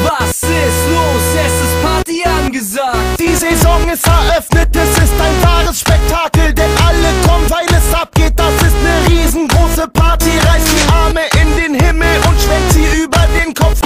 Was ist los? Es ist Party angesagt. Die Saison ist eröffnet, es ist ein wahres Spektakel, denn alle kommen, weil es abgeht. Das ist eine riesengroße Party. Reißt die Arme in den Himmel und schwenkt sie über den Kopf.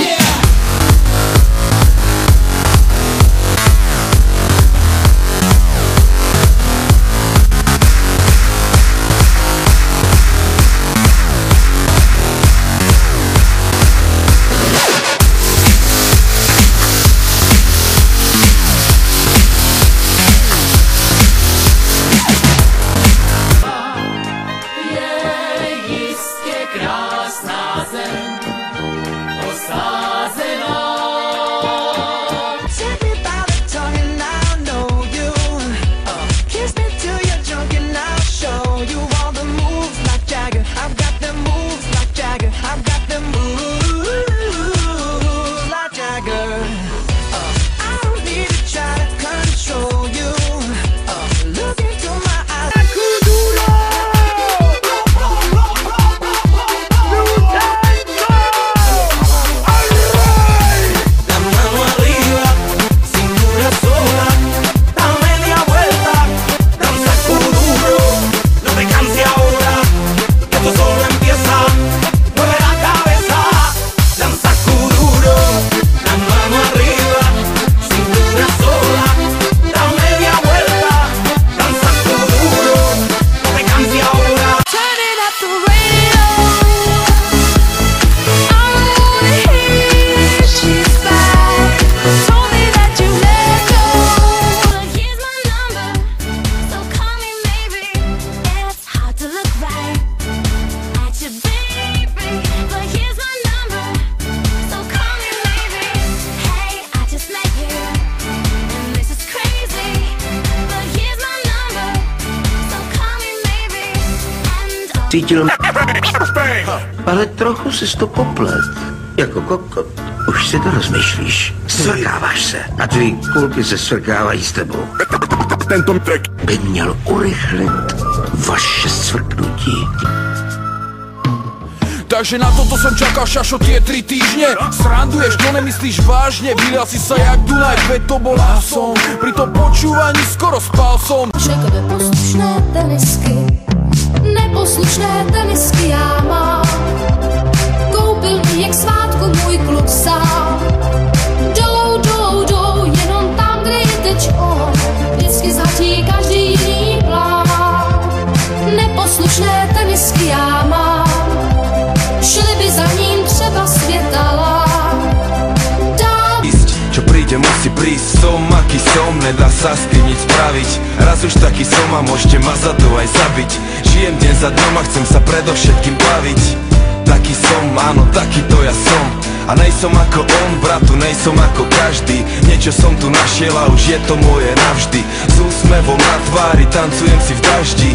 Cítil, ale trochu jsi to poplet. Jako kokot. Už si to rozmyšlíš. Svrkáváš se. A tvý kulky se svrkávají s tebou. Tento track by měl urychlit vaše svrknutí. Takže na toto som čakal, šašo, tie 3 týždne. Sranduješ, to nemyslíš vážne. Vylial si sa jak Dunaj, veď to bol som. Pri tom počúvaní skoro spal som. Řekl poslušné tenisky, neposlušné tenisky já mám. Koupil mi jak svátku můj kluk sám. Jdou, jenom tam, kde je teď on. Vždycky zhatí každý jiný plán. Neposlušné tenisky já mám. Šli by za ním třeba světala. Čo príde, musí prísť. Som, aký som, nedá sa s tým nic spraviť. Raz už taký som a môžete ma za to aj zabiť. Žijem deň za dňom a chcem sa predovšetkým baviť. Taký som, áno, takýto ja som. A nejsom ako on, bratu, nejsom ako každý. Niečo som tu našiel a už je to moje navždy. S úsmevom na tvári tancujem si v daždi.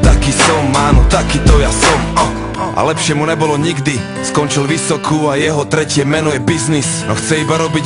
Taký som, áno, takýto ja som. A lepšie mu nebolo nikdy. Skončil vysokú a jeho tretie meno je biznis. No chce iba robiť